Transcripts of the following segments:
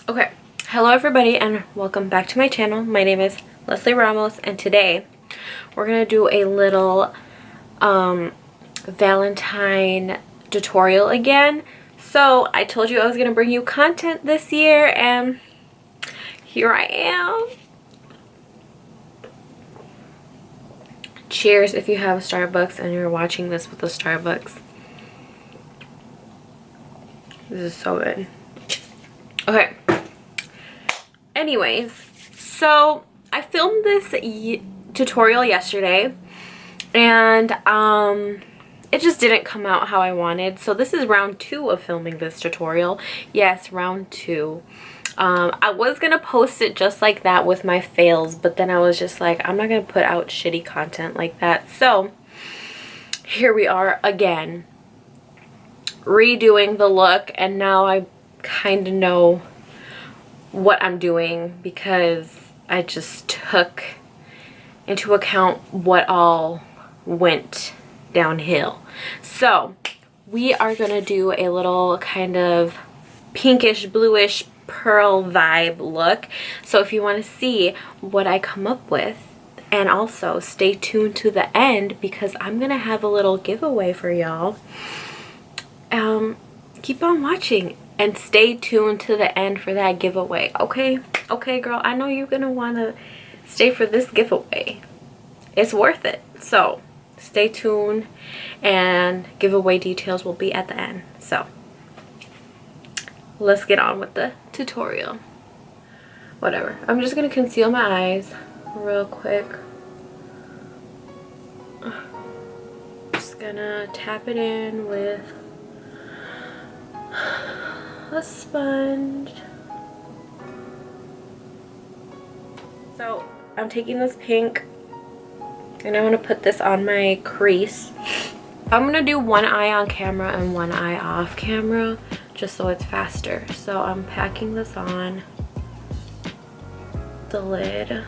Okay, hello everybody and welcome back to my channel. My name is Leslie Ramos and today we're gonna do a little Valentine tutorial again. So I told you I was gonna bring you content this year and here I am. Cheers if you have a Starbucks and you're watching this with a Starbucks. This is so good. Okay. Anyways, so I filmed this tutorial yesterday and it just didn't come out how I wanted. So this is round 2 of filming this tutorial. Yes, round 2. I was gonna post it just like that with my fails, but then I was just like, I'm not gonna put out shitty content like that. So here we are again, redoing the look, and now I kind of know what I'm doing because I just took into account what all went downhill. So we are gonna do a little kind of pinkish bluish pearl vibe look. So if you want to see what I come up with, and also stay tuned to the end because I'm gonna have a little giveaway for y'all. Keep on watching and stay tuned to the end for that giveaway. Okay girl, I know you're gonna want to stay for this giveaway. It's worth it. So stay tuned and giveaway details will be at the end. So let's get on with the tutorial. Whatever, I'm just gonna conceal my eyes real quick. Just gonna tap it in with a sponge. So I'm taking this pink and I'm gonna put this on my crease. I'm gonna do one eye on camera and one eye off camera just so it's faster. So I'm packing this on the lid.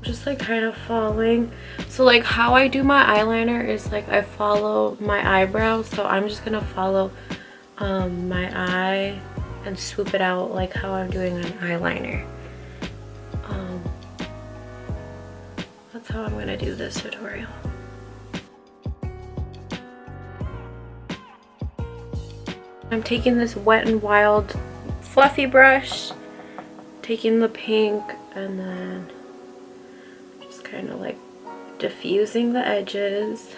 Just like kind of following. So like how I do my eyeliner is like I follow my eyebrows. So I'm just gonna follow my eye and swoop it out like how I'm doing an eyeliner. That's how I'm gonna do this tutorial. I'm taking this Wet n Wild fluffy brush, taking the pink, and then just kind of like diffusing the edges.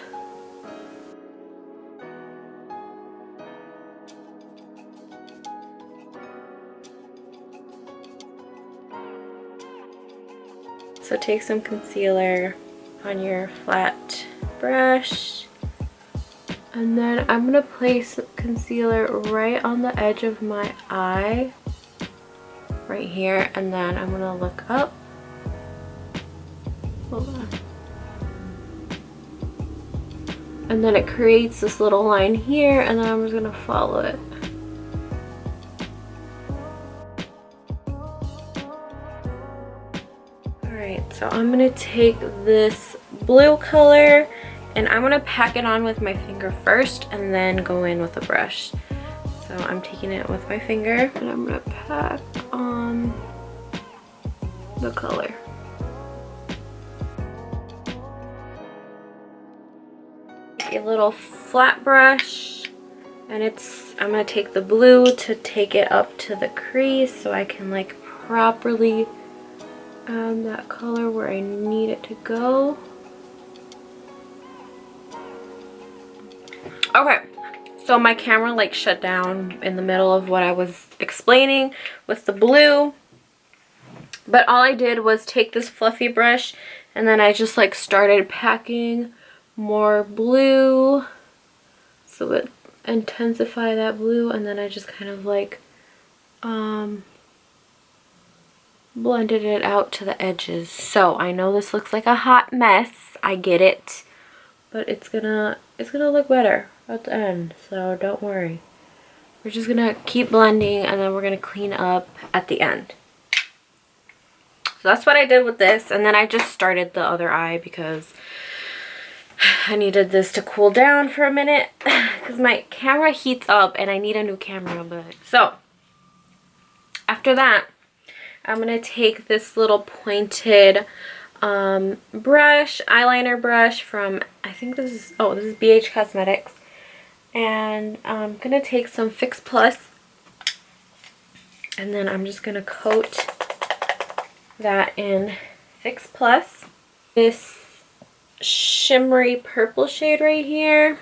So take some concealer on your flat brush, and then I'm gonna place concealer right on the edge of my eye, right here, and then I'm gonna look up. Hold on. And then it creates this little line here, and then I'm just gonna follow it. Alright, so I'm gonna take this blue color and I'm gonna pack it on with my finger first and then go in with a brush. So I'm taking it with my finger and I'm gonna pack on the color. A little flat brush, and I'm gonna take the blue to take it up to the crease so I can like properly add that color where I need it to go. Okay, so my camera like shut down in the middle of what I was explaining with the blue, but all I did was take this fluffy brush and then I just like started packing more blue so it intensify that blue, and then I just kind of like blended it out to the edges. So I know this looks like a hot mess, I get it, but it's gonna look better at the end, so don't worry. We're just gonna keep blending and then we're gonna clean up at the end. So that's what I did with this, and then I just started the other eye because I needed this to cool down for a minute because my camera heats up and I need a new camera. But so after that, I'm gonna take this little pointed brush, eyeliner brush from, I think this is, oh, this is BH Cosmetics. And I'm gonna take some Fix Plus, and then I'm just gonna coat that in Fix Plus. This shimmery purple shade right here.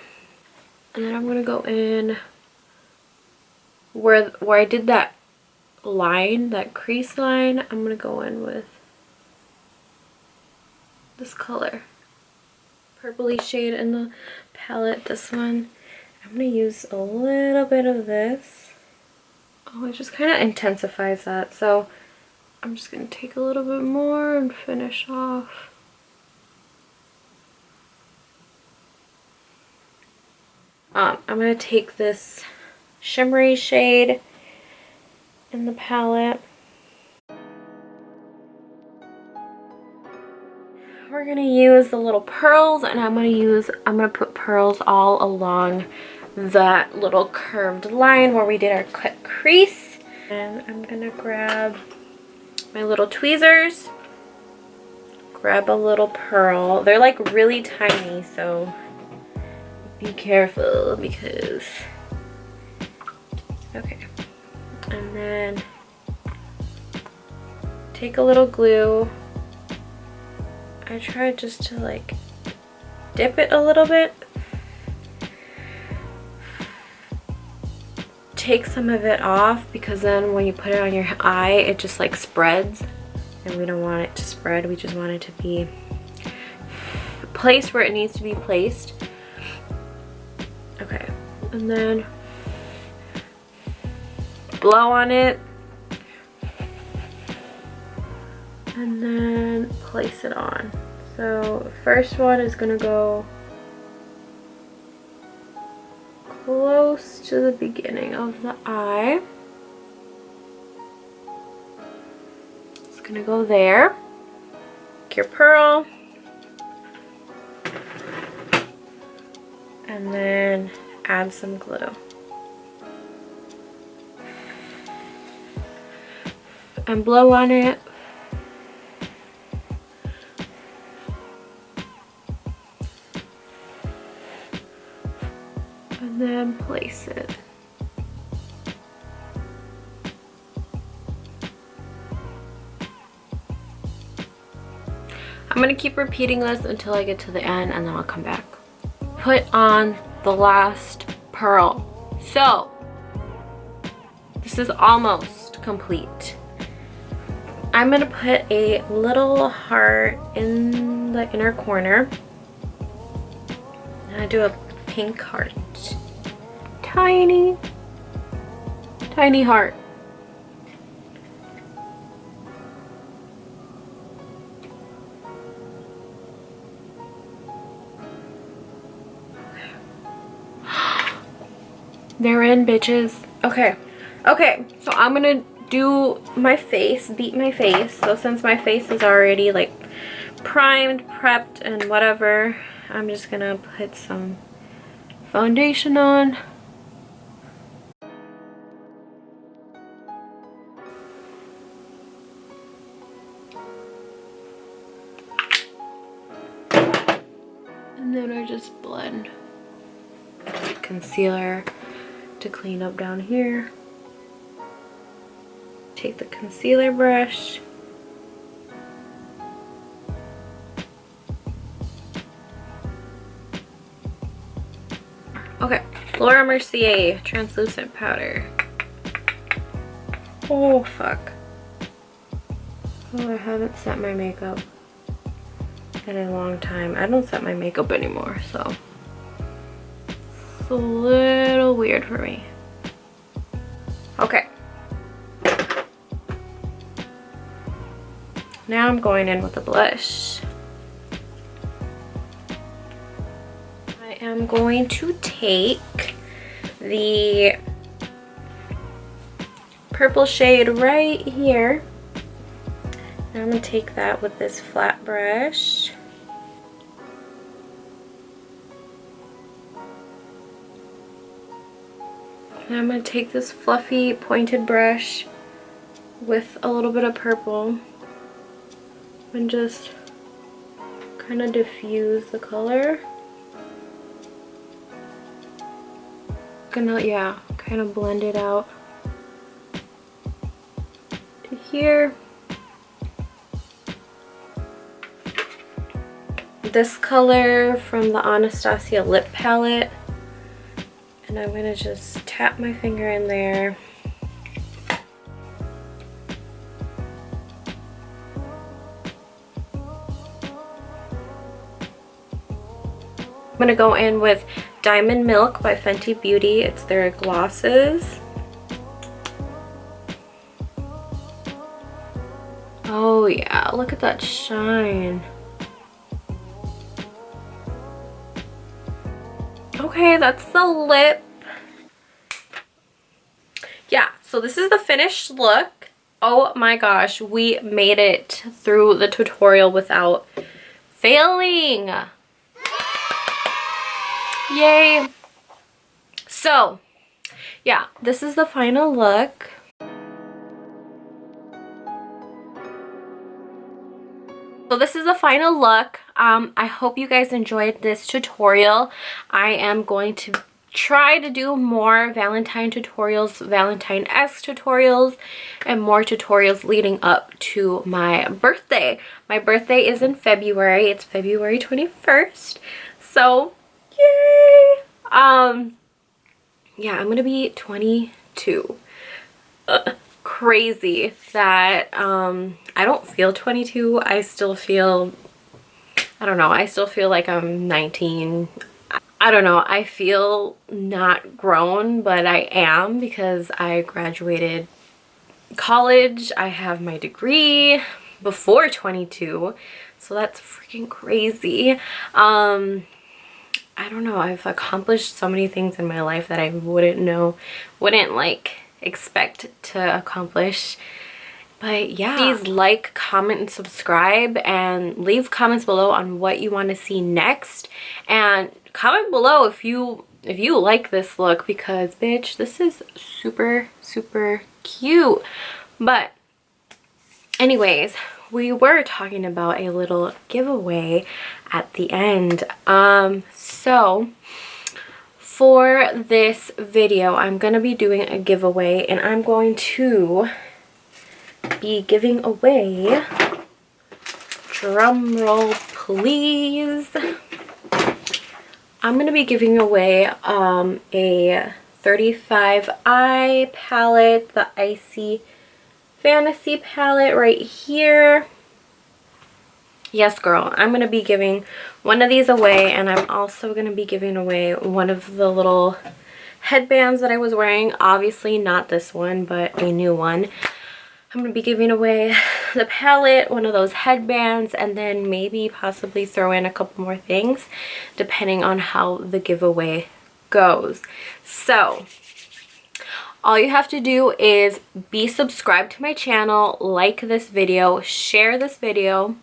And then I'm gonna go in where I did that line, that crease line. I'm gonna go in with this color, purpley shade in the palette, this one. I'm gonna use a little bit of this. Oh, it just kind of intensifies that. So I'm just gonna take a little bit more and finish off. I'm gonna take this shimmery shade in the palette. We're gonna use the little pearls, and I'm gonna put pearls all along that little curved line where we did our cut crease. And I'm gonna grab my little tweezers, grab a little pearl. They're like really tiny, so be careful because, okay. And then take a little glue. I try just to like dip it a little bit. Take some of it off because then when you put it on your eye, it just like spreads, and we don't want it to spread. We just want it to be placed where it needs to be placed. Okay, and then blow on it, and then place it on. So the first one is gonna go close to the beginning of the eye. It's gonna go there. Take your pearl, and then add some glue. And blow on it. And then place it. I'm gonna keep repeating this until I get to the end, and then I'll come back. Put on the last pearl. So this is almost complete. I'm gonna put a little heart in the inner corner. And I do a pink heart. Tiny, tiny heart. They're in, bitches. Okay. Okay, so I'm gonna do my face, beat my face. So since my face is already like primed, prepped, and whatever, I'm just gonna put some foundation on. And then I just blend concealer to clean up down here. Take the concealer brush. Okay, Laura Mercier translucent powder. Oh, fuck. Oh, I haven't set my makeup in a long time. I don't set my makeup anymore, so it's a little weird for me. Okay. Now I'm going in with a blush. I am going to take the purple shade right here. And I'm going to take that with this flat brush. And I'm going to take this fluffy pointed brush with a little bit of purple and just kind of diffuse the color. Gonna, yeah, kind of blend it out to here. This color from the Anastasia lip palette, and I'm gonna just tap my finger in there. I'm gonna go in with Diamond Milk by Fenty Beauty. It's their glosses. Oh yeah, look at that shine. Okay, that's the lip. Yeah, so this is the finished look. Oh my gosh, we made it through the tutorial without failing. Yay. So, yeah, this is the final look. So this is the final look. I hope you guys enjoyed this tutorial. I am going to try to do more Valentine tutorials, Valentine-esque tutorials, and more tutorials leading up to my birthday. My birthday is in February. It's February 21st. So, yay! Yeah, I'm gonna be 22. Crazy that I don't feel 22. I still feel, I don't know, I still feel like I'm 19. I don't know, I feel not grown, but I am because I graduated college. I have my degree before 22, so that's freaking crazy. I don't know, I've accomplished so many things in my life that I wouldn't like expect to accomplish. But yeah, please like, comment, and subscribe, and leave comments below on what you want to see next, and comment below if you like this look, because bitch, this is super cute. But anyways, we were talking about a little giveaway at the end. So for this video, I'm gonna be doing a giveaway, and I'm going to be giving away, drum roll please, I'm gonna be giving away a 35i palette, the Icy Fantasy Palette right here. Yes, girl, I'm going to be giving one of these away, and I'm also going to be giving away one of the little headbands that I was wearing. Obviously not this one, but a new one. I'm going to be giving away the palette, one of those headbands, and then maybe possibly throw in a couple more things depending on how the giveaway goes. So all you have to do is be subscribed to my channel, like this video, share this video.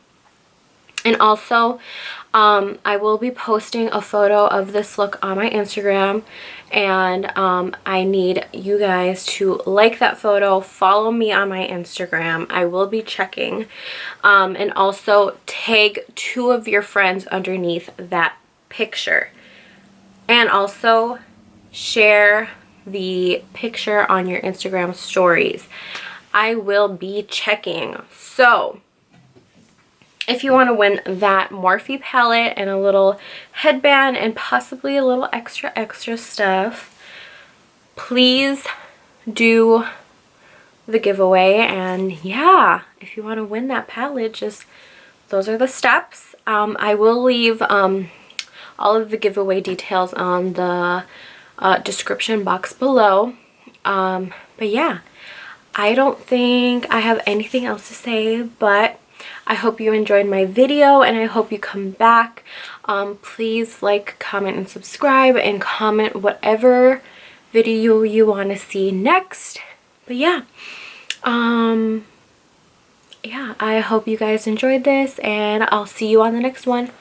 And also, I will be posting a photo of this look on my Instagram, and I need you guys to like that photo, follow me on my Instagram. I will be checking, and also tag 2 of your friends underneath that picture, and also share the picture on your Instagram stories. I will be checking. So if you want to win that Morphe palette and a little headband and possibly a little extra stuff, please do the giveaway. And yeah, if you want to win that palette, just those are the steps. I will leave all of the giveaway details on the description box below. But yeah, I don't think I have anything else to say, but I hope you enjoyed my video, and I hope you come back. Please like, comment, and subscribe, and comment whatever video you want to see next. But yeah, yeah, I hope you guys enjoyed this, and I'll see you on the next one.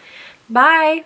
Bye!